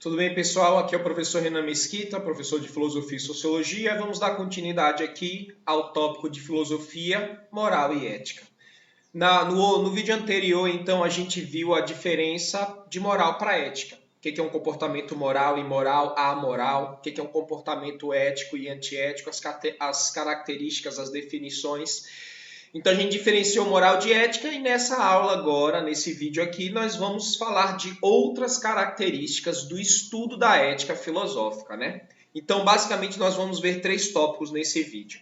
Tudo bem, pessoal? Aqui é o professor Renan Mesquita, professor de Filosofia e Sociologia. Vamos dar continuidade aqui ao tópico de filosofia, moral e ética. No vídeo anterior, então, a gente viu a diferença de moral para ética. O que é um comportamento moral, imoral, amoral? O que é um comportamento ético e antiético? As características, as definições. Então a gente diferenciou moral de ética e nessa aula agora, nesse vídeo aqui, nós vamos falar de outras características do estudo da ética filosófica, né? Então basicamente nós vamos ver 3 tópicos nesse vídeo.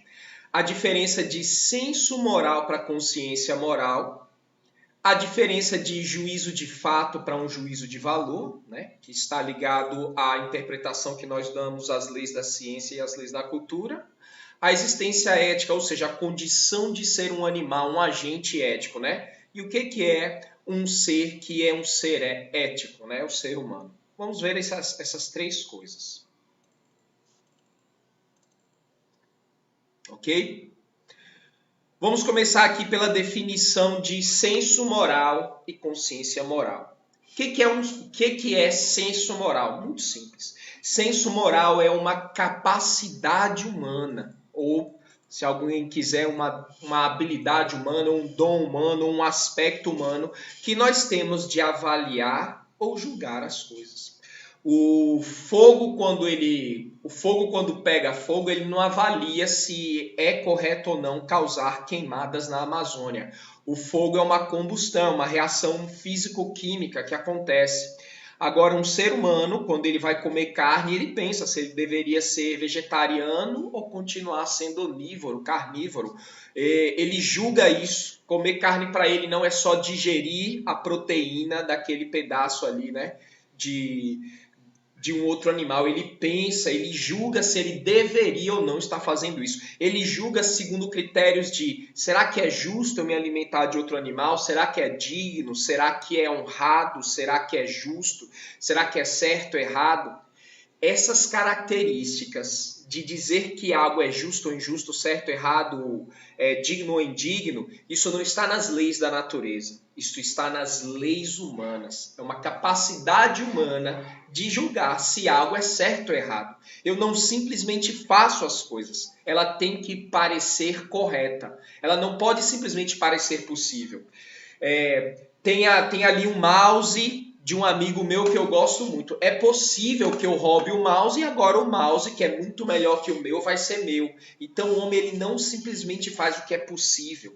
A diferença de senso moral para consciência moral, a diferença de juízo de fato para um juízo de valor, né? Que está ligado à interpretação que nós damos às leis da ciência e às leis da cultura. A existência ética, ou seja, a condição de ser um animal, um agente ético, né? E o que é um ser que é um ser ético, né? O ser humano. Vamos ver essas 3 coisas. Ok? Vamos começar aqui pela definição de senso moral e consciência moral. O que é senso moral? Muito simples. Senso moral é uma capacidade humana, ou se alguém quiser, uma habilidade humana, um dom humano, um aspecto humano, que nós temos de avaliar ou julgar as coisas. O fogo, quando pega fogo, ele não avalia se é correto ou não causar queimadas na Amazônia. O fogo é uma combustão, uma reação físico-química que acontece. Agora, um ser humano, quando ele vai comer carne, ele pensa se ele deveria ser vegetariano ou continuar sendo onívoro, carnívoro. Ele julga isso. Comer carne para ele não é só digerir a proteína daquele pedaço ali, né? De um outro animal, ele pensa, ele julga se ele deveria ou não estar fazendo isso. Ele julga segundo critérios de, será que é justo eu me alimentar de outro animal? Será que é digno? Será que é honrado? Será que é justo? Será que é certo ou errado? Essas características de dizer que algo é justo ou injusto, certo ou errado, digno ou indigno, isso não está nas leis da natureza. Isso está nas leis humanas. É uma capacidade humana de julgar se algo é certo ou errado. Eu não simplesmente faço as coisas. Ela tem que parecer correta. Ela não pode simplesmente parecer possível. Tem ali um mouse de um amigo meu que eu gosto muito. É possível que eu roube o mouse e agora o mouse, que é muito melhor que o meu, vai ser meu. Então o homem ele não simplesmente faz o que é possível.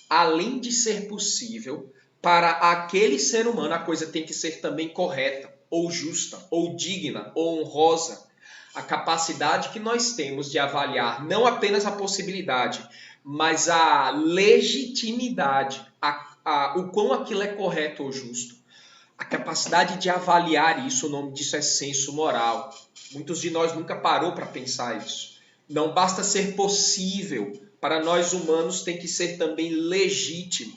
Além de ser possível, para aquele ser humano a coisa tem que ser também correta, ou justa, ou digna, ou honrosa. A capacidade que nós temos de avaliar não apenas a possibilidade, mas a legitimidade, o quão aquilo é correto ou justo. A capacidade de avaliar isso, o nome disso é senso moral. Muitos de nós nunca parou para pensar isso. Não basta ser possível, para nós humanos tem que ser também legítimo.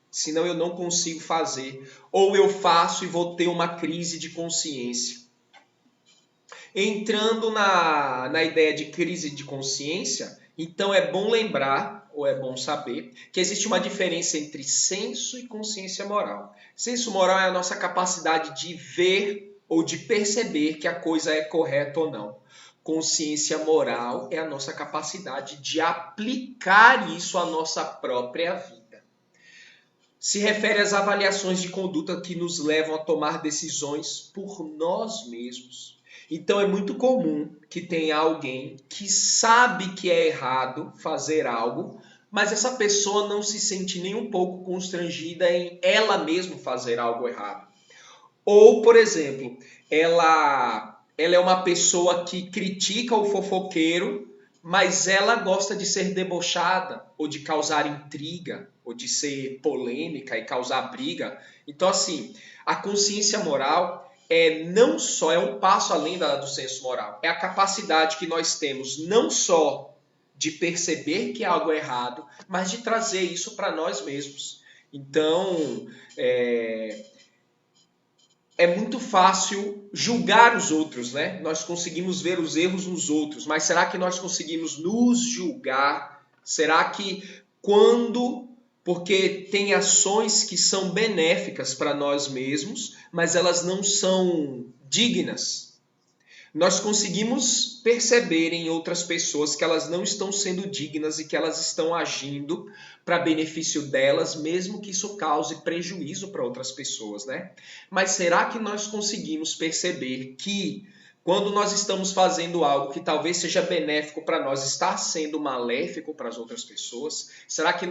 Senão eu não consigo fazer. Ou eu faço e vou ter uma crise de consciência. Entrando na ideia de crise de consciência, então é bom lembrar, ou é bom saber, que existe uma diferença entre senso e consciência moral. Senso moral é a nossa capacidade de ver ou de perceber que a coisa é correta ou não. Consciência moral é a nossa capacidade de aplicar isso à nossa própria vida. Se refere às avaliações de conduta que nos levam a tomar decisões por nós mesmos. Então é muito comum que tenha alguém que sabe que é errado fazer algo, mas essa pessoa não se sente nem um pouco constrangida em ela mesma fazer algo errado. Ou, por exemplo, ela é uma pessoa que critica o fofoqueiro, mas ela gosta de ser debochada, ou de causar intriga, ou de ser polêmica e causar briga. Então, assim, a consciência moral não só é um passo além do senso moral, é a capacidade que nós temos não só de perceber que algo é errado, mas de trazer isso para nós mesmos. Então, é muito fácil julgar os outros, né? Nós conseguimos ver os erros nos outros, mas será que nós conseguimos nos julgar? Será que porque tem ações que são benéficas para nós mesmos, mas elas não são dignas nós conseguimos perceber em outras pessoas que elas não estão sendo dignas e que elas estão agindo para benefício delas, mesmo que isso cause prejuízo para outras pessoas, né? Mas será que nós conseguimos perceber que quando nós estamos fazendo algo que talvez seja benéfico para nós, está sendo maléfico para as outras pessoas? Será que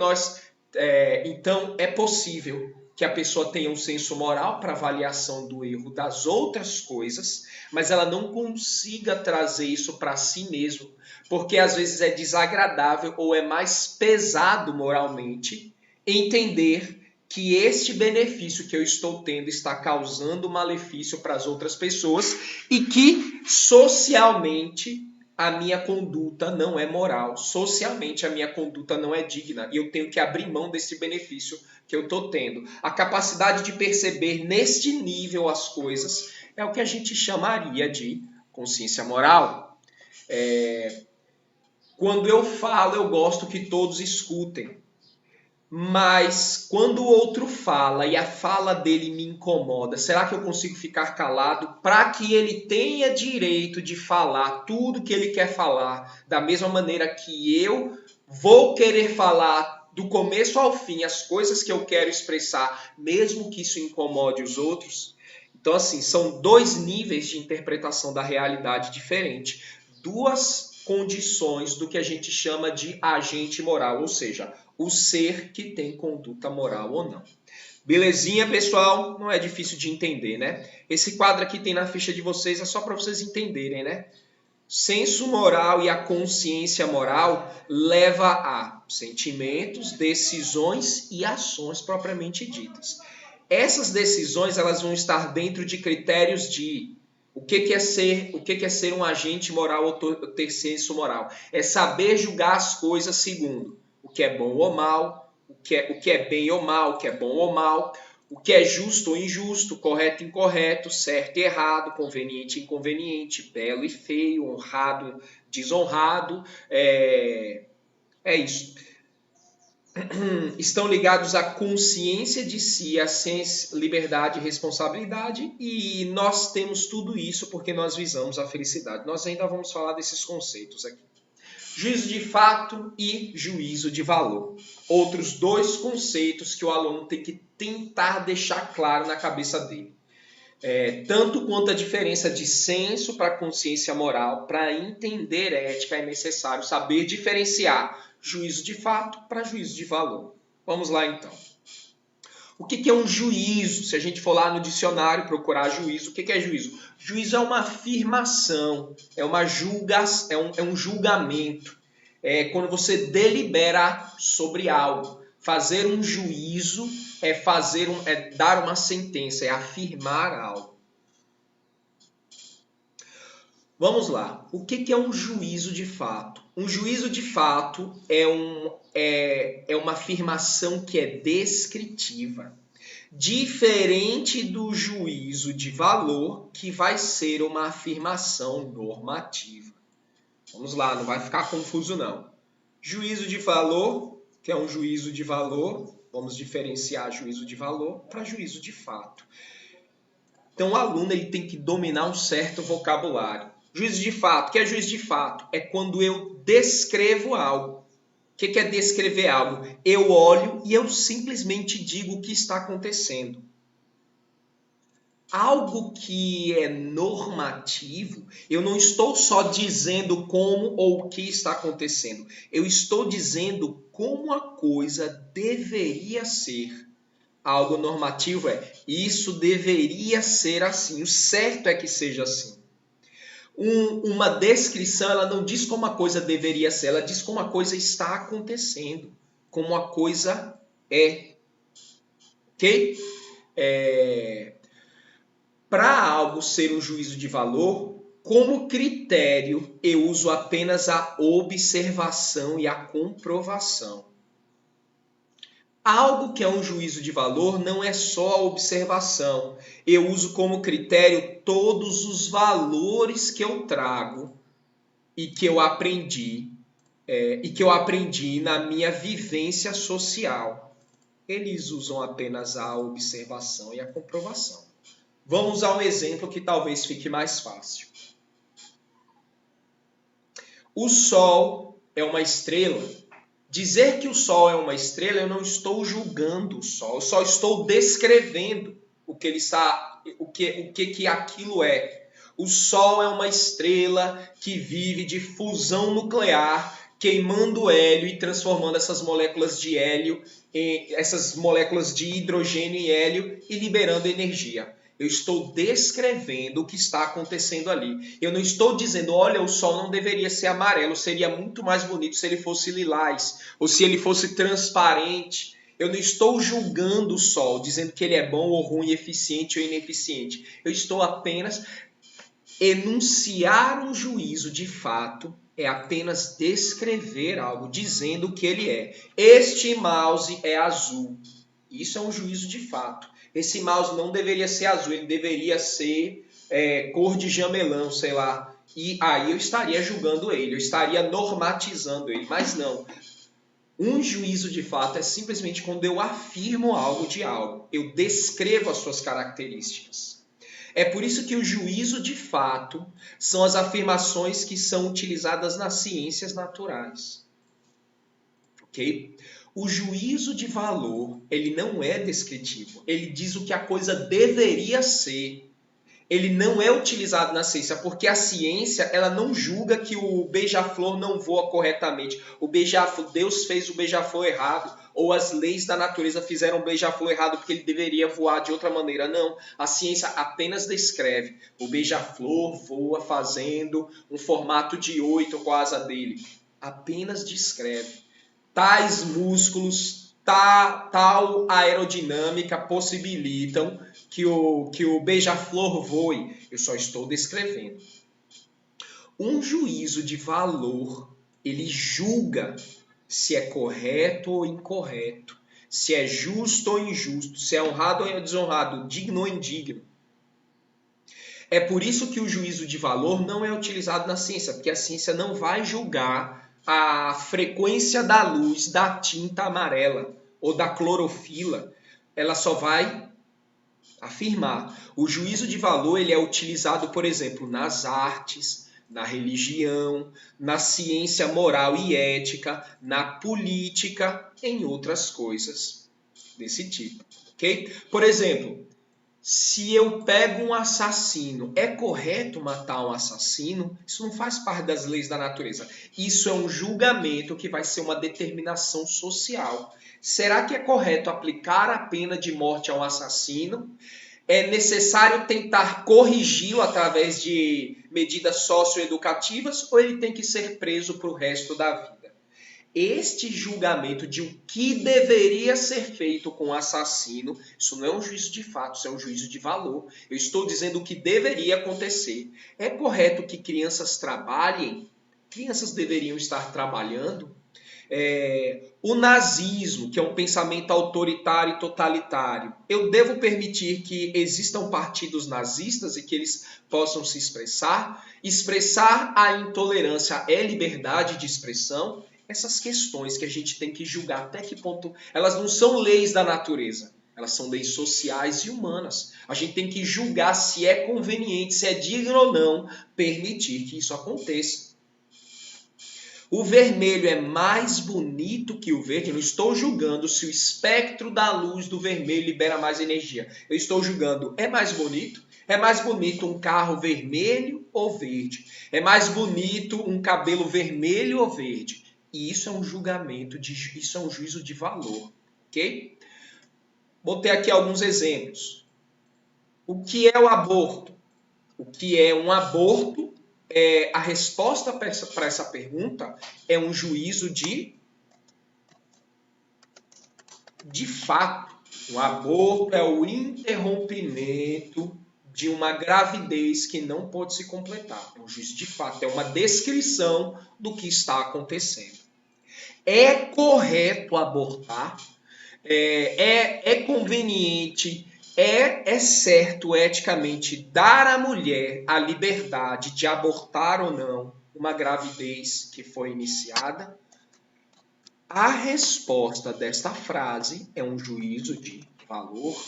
então é possível que a pessoa tenha um senso moral para avaliação do erro das outras coisas, mas ela não consiga trazer isso para si mesmo, porque às vezes é desagradável ou é mais pesado moralmente entender que este benefício que eu estou tendo está causando malefício para as outras pessoas e que socialmente a minha conduta não é moral, socialmente a minha conduta não é digna e eu tenho que abrir mão desse benefício que eu estou tendo. A capacidade de perceber neste nível as coisas é o que a gente chamaria de consciência moral. Quando eu falo, eu gosto que todos escutem. Mas quando o outro fala e a fala dele me incomoda, será que eu consigo ficar calado para que ele tenha direito de falar tudo que ele quer falar, da mesma maneira que eu vou querer falar do começo ao fim as coisas que eu quero expressar, mesmo que isso incomode os outros? Então, assim, são dois níveis de interpretação da realidade diferente, duas condições do que a gente chama de agente moral, ou seja, o ser que tem conduta moral ou não. Belezinha, pessoal? Não é difícil de entender, né? Esse quadro aqui tem na ficha de vocês, é só para vocês entenderem, né? Senso moral e a consciência moral leva a sentimentos, decisões e ações propriamente ditas. Essas decisões elas vão estar dentro de critérios de o que é ser um agente moral ou ter senso moral. É saber julgar as coisas segundo o que é bom ou mal, o que é bem ou mal, o que é bom ou mal, o que é justo ou injusto, correto e incorreto, certo e errado, conveniente e inconveniente, belo e feio, honrado, desonrado. É isso. Estão ligados à consciência de si, à liberdade e responsabilidade, e nós temos tudo isso porque nós visamos a felicidade. Nós ainda vamos falar desses conceitos aqui. Juízo de fato e juízo de valor. Outros dois conceitos que o aluno tem que tentar deixar claro na cabeça dele. Tanto quanto a diferença de senso para consciência moral, para entender ética é necessário saber diferenciar juízo de fato para juízo de valor. Vamos lá então. O que é um juízo? Se a gente for lá no dicionário procurar juízo, o que é juízo? Juízo é uma afirmação, é um julgamento. É quando você delibera sobre algo. Fazer um juízo é dar uma sentença, é afirmar algo. Vamos lá. O que é um juízo de fato? Um juízo de fato é uma afirmação que é descritiva. Diferente do juízo de valor, que vai ser uma afirmação normativa. Vamos lá, não vai ficar confuso não. Juízo de valor, que é um juízo de valor, vamos diferenciar juízo de valor para juízo de fato. Então o aluno ele tem que dominar um certo vocabulário. Juízo de fato, o que é juízo de fato? É quando eu descrevo algo. O que é descrever algo? Eu olho e eu simplesmente digo o que está acontecendo. Algo que é normativo, eu não estou só dizendo como ou o que está acontecendo. Eu estou dizendo como a coisa deveria ser. Algo normativo isso deveria ser assim. O certo é que seja assim. Uma descrição, ela não diz como a coisa deveria ser, ela diz como a coisa está acontecendo, como a coisa é. Ok? Para algo ser um juízo de valor, como critério, eu uso apenas a observação e a comprovação. Algo que é um juízo de valor não é só a observação. Eu uso como critério todos os valores que eu trago e que eu aprendi na minha vivência social. Eles usam apenas a observação e a comprovação. Vamos a um exemplo que talvez fique mais fácil. O Sol é uma estrela. Dizer que o Sol é uma estrela, eu não estou julgando o Sol, eu só estou descrevendo o que ele está, o que aquilo é. O Sol é uma estrela que vive de fusão nuclear, queimando hélio e transformando essas moléculas de hélio, essas moléculas de hidrogênio e hélio e liberando energia. Eu estou descrevendo o que está acontecendo ali. Eu não estou dizendo, olha, o Sol não deveria ser amarelo, seria muito mais bonito se ele fosse lilás, ou se ele fosse transparente. Eu não estou julgando o Sol, dizendo que ele é bom ou ruim, eficiente ou ineficiente. Eu estou apenas enunciar um juízo de fato, é apenas descrever algo, dizendo o que ele é. Este mouse é azul. Isso é um juízo de fato. Esse mouse não deveria ser azul, ele deveria ser cor de jamelão, sei lá. E aí eu estaria julgando ele, eu estaria normatizando ele. Mas não. Um juízo de fato é simplesmente quando eu afirmo algo de algo. Eu descrevo as suas características. É por isso que o juízo de fato são as afirmações que são utilizadas nas ciências naturais. Ok? O juízo de valor, ele não é descritivo. Ele diz o que a coisa deveria ser. Ele não é utilizado na ciência, porque a ciência ela não julga que o beija-flor não voa corretamente. Deus fez o beija-flor errado, ou as leis da natureza fizeram o beija-flor errado porque ele deveria voar de outra maneira. Não, a ciência apenas descreve. O beija-flor voa fazendo um formato de 8 com a asa dele. Apenas descreve. Tais músculos, tal aerodinâmica possibilitam que o beija-flor voe. Eu só estou descrevendo. Um juízo de valor, ele julga se é correto ou incorreto, se é justo ou injusto, se é honrado ou desonrado, digno ou indigno. É por isso que o juízo de valor não é utilizado na ciência, porque a ciência não vai julgar a frequência da luz da tinta amarela ou da clorofila. Ela só vai afirmar. O juízo de valor ele é utilizado, por exemplo, nas artes, na religião, na ciência moral e ética, na política, em outras coisas desse tipo. Ok? Por exemplo, se eu pego um assassino, é correto matar um assassino? Isso não faz parte das leis da natureza. Isso é um julgamento que vai ser uma determinação social. Será que é correto aplicar a pena de morte a um assassino? É necessário tentar corrigi-lo através de medidas socioeducativas ou ele tem que ser preso para o resto da vida? Este julgamento de o que deveria ser feito com o assassino, isso não é um juízo de fato, isso é um juízo de valor. Eu estou dizendo o que deveria acontecer. É correto que crianças trabalhem? Crianças deveriam estar trabalhando? O nazismo, que é um pensamento autoritário e totalitário, eu devo permitir que existam partidos nazistas e que eles possam se expressar? Expressar a intolerância é liberdade de expressão? Essas questões que a gente tem que julgar até que ponto elas não são leis da natureza, elas são leis sociais e humanas. A gente tem que julgar se é conveniente, se é digno ou não permitir que isso aconteça. O vermelho é mais bonito que o verde. Eu não estou julgando se o espectro da luz do vermelho libera mais energia. Eu estou julgando, é mais bonito? É mais bonito um carro vermelho ou verde? É mais bonito um cabelo vermelho ou verde? E isso é um julgamento, isso é um juízo de valor, ok? Botei aqui alguns exemplos. O que é o aborto? O que é um aborto? A resposta para essa pergunta é um juízo de fato. Um aborto é o interrompimento de uma gravidez que não pode se completar. É um juízo de fato, é uma descrição do que está acontecendo. É correto abortar? É conveniente? É certo eticamente dar à mulher a liberdade de abortar ou não uma gravidez que foi iniciada? A resposta desta frase é um juízo de valor,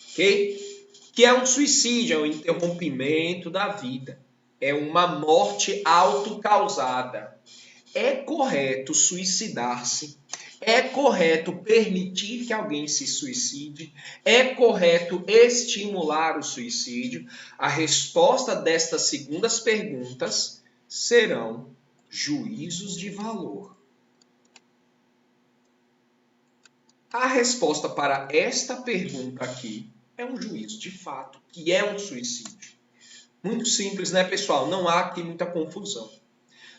ok? Que é um suicídio, é um interrompimento da vida. é uma morte autocausada. É correto suicidar-se? É correto permitir que alguém se suicide? É correto estimular o suicídio? A resposta destas segundas perguntas serão juízos de valor. A resposta para esta pergunta aqui é um juízo de fato, que é um suicídio. Muito simples, né, pessoal? Não há aqui muita confusão.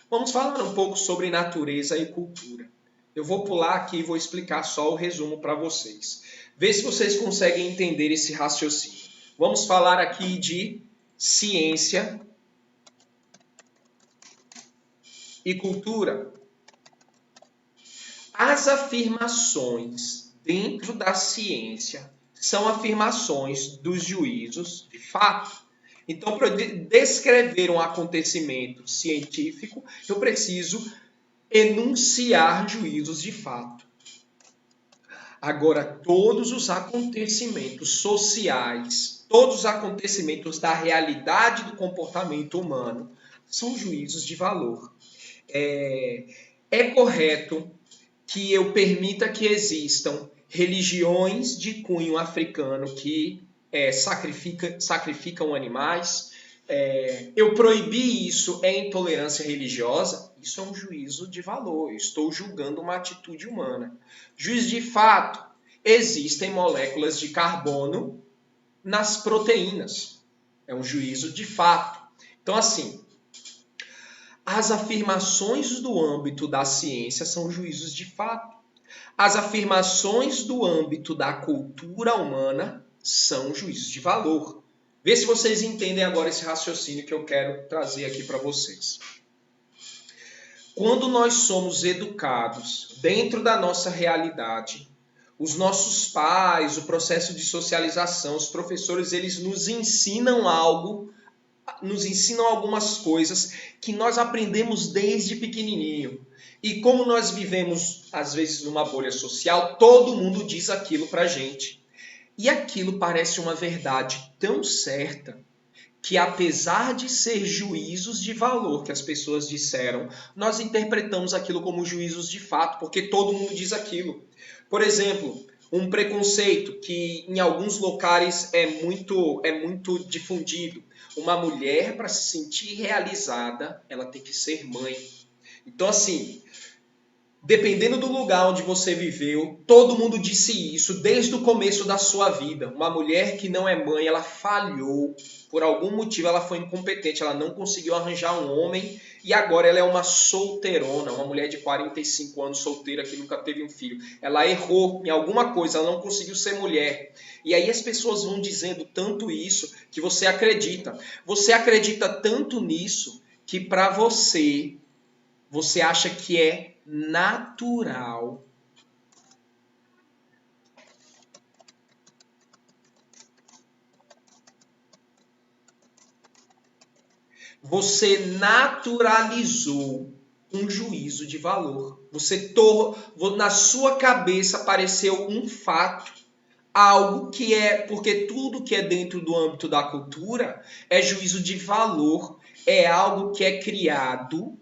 Vamos falar um pouco sobre natureza e cultura. Eu vou pular aqui e vou explicar só o resumo para vocês. Vê se vocês conseguem entender esse raciocínio. Vamos falar aqui de ciência e cultura. As afirmações dentro da ciência são afirmações dos juízos de fato. Então, para descrever um acontecimento científico, eu preciso enunciar juízos de fato. Agora, todos os acontecimentos sociais, todos os acontecimentos da realidade do comportamento humano são juízos de valor. É correto que eu permita que existam religiões de cunho africano que sacrificam animais. Eu proibir isso é intolerância religiosa? Isso é um juízo de valor. Eu estou julgando uma atitude humana. Juízo de fato. Existem moléculas de carbono nas proteínas. É um juízo de fato. Então, assim, as afirmações do âmbito da ciência são juízos de fato. As afirmações do âmbito da cultura humana são juízos de valor. Vê se vocês entendem agora esse raciocínio que eu quero trazer aqui para vocês. Quando nós somos educados dentro da nossa realidade, os nossos pais, o processo de socialização, os professores, eles nos ensinam algo, nos ensinam algumas coisas que nós aprendemos desde pequenininho. E como nós vivemos, às vezes, numa bolha social, todo mundo diz aquilo pra gente. E aquilo parece uma verdade tão certa que, apesar de ser juízos de valor que as pessoas disseram, nós interpretamos aquilo como juízos de fato, porque todo mundo diz aquilo. Por exemplo, um preconceito que em alguns locais é muito difundido. Uma mulher, para se sentir realizada, ela tem que ser mãe. Então, assim, dependendo do lugar onde você viveu, todo mundo disse isso desde o começo da sua vida. Uma mulher que não é mãe, ela falhou. Por algum motivo ela foi incompetente, ela não conseguiu arranjar um homem e agora ela é uma solteirona, uma mulher de 45 anos solteira que nunca teve um filho. Ela errou em alguma coisa, ela não conseguiu ser mulher. E aí as pessoas vão dizendo tanto isso que você acredita. Você acredita tanto nisso que para você acha que é natural. Você naturalizou um juízo de valor. Na sua cabeça apareceu um fato, algo que porque tudo que é dentro do âmbito da cultura é juízo de valor, é algo que é criado,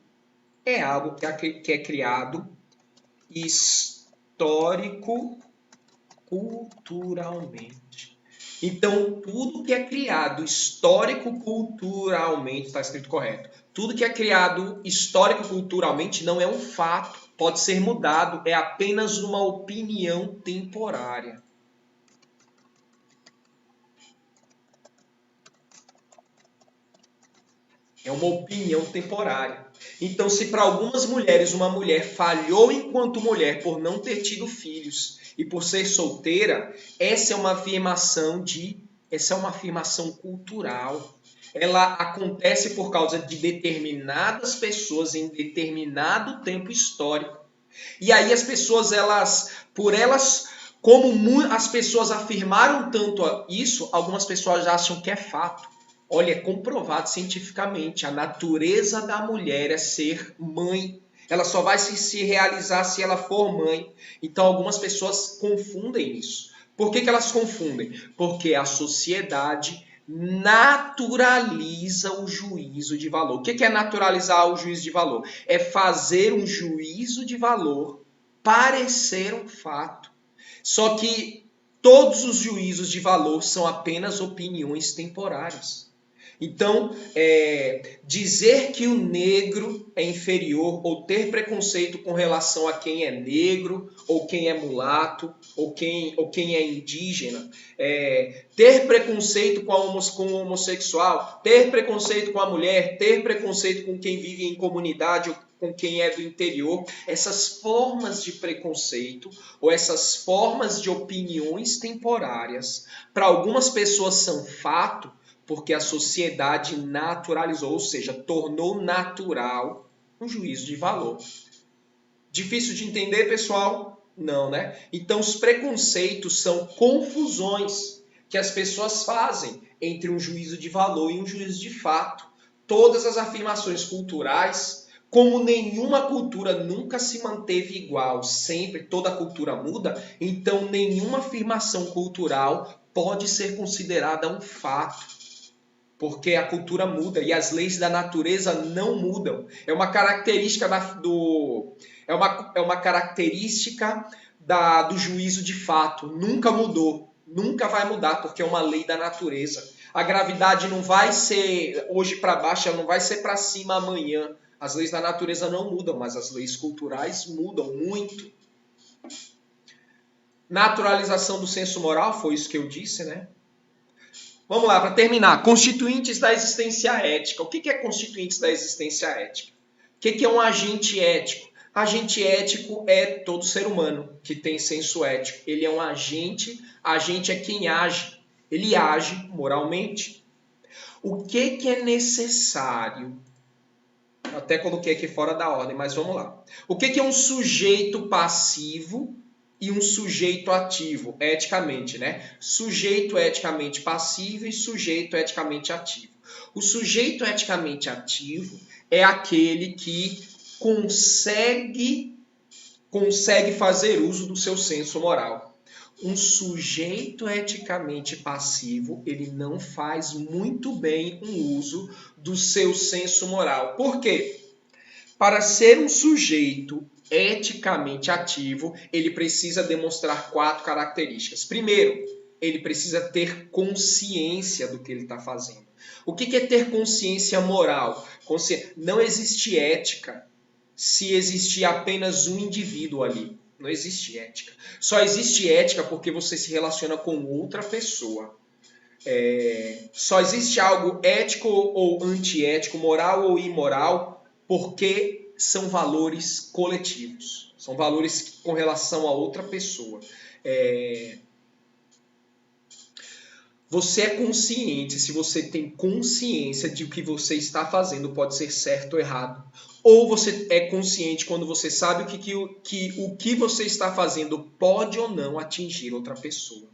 histórico-culturalmente. Então, tudo que é criado histórico-culturalmente, está escrito correto, tudo que é criado histórico-culturalmente não é um fato, pode ser mudado, é apenas uma opinião temporária. É uma opinião temporária. Então, se para algumas mulheres uma mulher falhou enquanto mulher por não ter tido filhos e por ser solteira, essa é uma afirmação cultural. Ela acontece por causa de determinadas pessoas em determinado tempo histórico. E aí as pessoas, como as pessoas afirmaram tanto isso, algumas pessoas acham que é fato. Olha, é comprovado cientificamente, a natureza da mulher é ser mãe. Ela só vai se realizar se ela for mãe. Então, algumas pessoas confundem isso. Por que elas confundem? Porque a sociedade naturaliza o juízo de valor. O que é naturalizar o juízo de valor? É fazer um juízo de valor parecer um fato. Só que todos os juízos de valor são apenas opiniões temporárias. Então, dizer que o negro é inferior ou ter preconceito com relação a quem é negro, ou quem é mulato, ou quem é indígena, ter preconceito com o homossexual, ter preconceito com a mulher, ter preconceito com quem vive em comunidade ou com quem é do interior, essas formas de preconceito ou essas formas de opiniões temporárias, para algumas pessoas são fato, porque a sociedade naturalizou, ou seja, tornou natural um juízo de valor. Difícil de entender, pessoal? Não, né? Então, os preconceitos são confusões que as pessoas fazem entre um juízo de valor e um juízo de fato. Todas as afirmações culturais, como nenhuma cultura nunca se manteve igual, sempre toda cultura muda, então nenhuma afirmação cultural pode ser considerada um fato. Porque a cultura muda e as leis da natureza não mudam. É uma característica do juízo de fato. Nunca mudou, nunca vai mudar, porque é uma lei da natureza. A gravidade não vai ser hoje para baixo, ela não vai ser para cima amanhã. As leis da natureza não mudam, mas as leis culturais mudam muito. Naturalização do senso moral, foi isso que eu disse, né? Vamos lá, para terminar. Constituintes da existência ética. O que é constituintes da existência ética? O que é um agente ético? Agente ético é todo ser humano que tem senso ético. Ele é um agente é quem age. Ele age moralmente. O que é necessário? Eu até coloquei aqui fora da ordem, mas vamos lá. O que é um sujeito passivo e um sujeito ativo, eticamente, né? Sujeito eticamente passivo e sujeito eticamente ativo. O sujeito eticamente ativo é aquele que consegue fazer uso do seu senso moral. Um sujeito eticamente passivo, ele não faz muito bem um uso do seu senso moral. Por quê? Para ser um sujeito eticamente ativo, ele precisa demonstrar 4 características. Primeiro, ele precisa ter consciência do que ele está fazendo. O que é ter consciência moral? Não existe ética se existir apenas um indivíduo ali. Não existe ética. Só existe ética porque você se relaciona com outra pessoa. Só existe algo ético ou antiético, moral ou imoral, porque são valores coletivos. São valores com relação a outra pessoa. Você é consciente, se você tem consciência de que o que você está fazendo pode ser certo ou errado. Ou você é consciente quando você sabe que o que você está fazendo pode ou não atingir outra pessoa.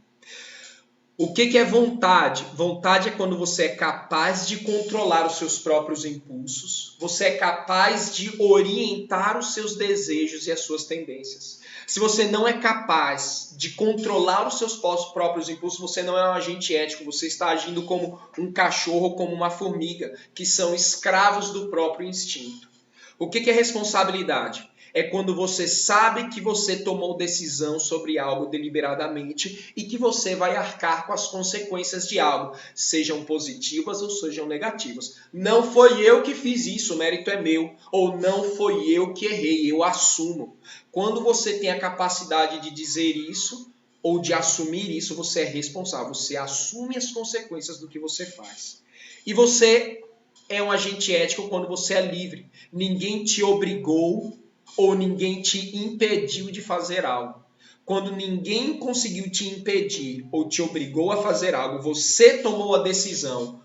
O que é vontade? Vontade é quando você é capaz de controlar os seus próprios impulsos, você é capaz de orientar os seus desejos e as suas tendências. Se você não é capaz de controlar os seus próprios impulsos, você não é um agente ético, você está agindo como um cachorro, como uma formiga, que são escravos do próprio instinto. O que é responsabilidade? É quando você sabe que você tomou decisão sobre algo deliberadamente e que você vai arcar com as consequências de algo, sejam positivas ou sejam negativas. Não foi eu que fiz isso, o mérito é meu. Ou não foi eu que errei, eu assumo. Quando você tem a capacidade de dizer isso ou de assumir isso, você é responsável. Você assume as consequências do que você faz. E você é um agente ético quando você é livre. Ninguém te obrigou ou ninguém te impediu de fazer algo. Quando ninguém conseguiu te impedir ou te obrigou a fazer algo, você tomou a decisão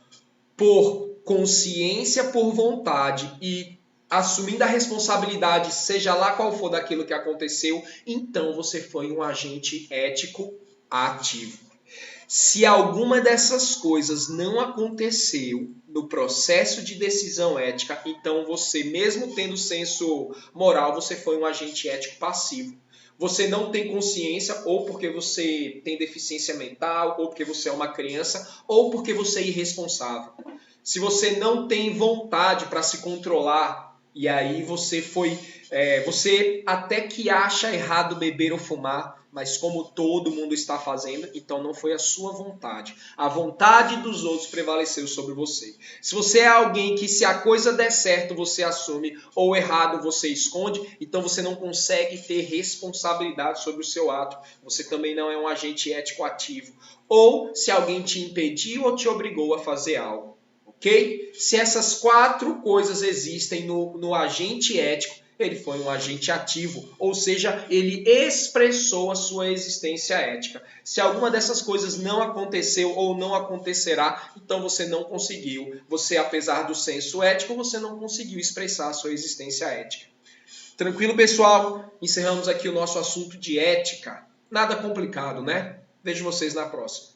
por consciência, por vontade e assumindo a responsabilidade, seja lá qual for daquilo que aconteceu, então você foi um agente ético ativo. Se alguma dessas coisas não aconteceu no processo de decisão ética, então você, mesmo tendo senso moral, você foi um agente ético passivo. Você não tem consciência, ou porque você tem deficiência mental, ou porque você é uma criança, ou porque você é irresponsável. Se você não tem vontade para se controlar, e aí você até que acha errado beber ou fumar, mas como todo mundo está fazendo, então não foi a sua vontade. A vontade dos outros prevaleceu sobre você. Se você é alguém que, se a coisa der certo, você assume, ou errado você esconde, então você não consegue ter responsabilidade sobre o seu ato. Você também não é um agente ético ativo. Ou se alguém te impediu ou te obrigou a fazer algo. Ok? Se essas 4 coisas existem no agente ético, ele foi um agente ativo, ou seja, ele expressou a sua existência ética. Se alguma dessas coisas não aconteceu ou não acontecerá, então você não conseguiu. Você, apesar do senso ético, você não conseguiu expressar a sua existência ética. Tranquilo, pessoal? Encerramos aqui o nosso assunto de ética. Nada complicado, né? Vejo vocês na próxima.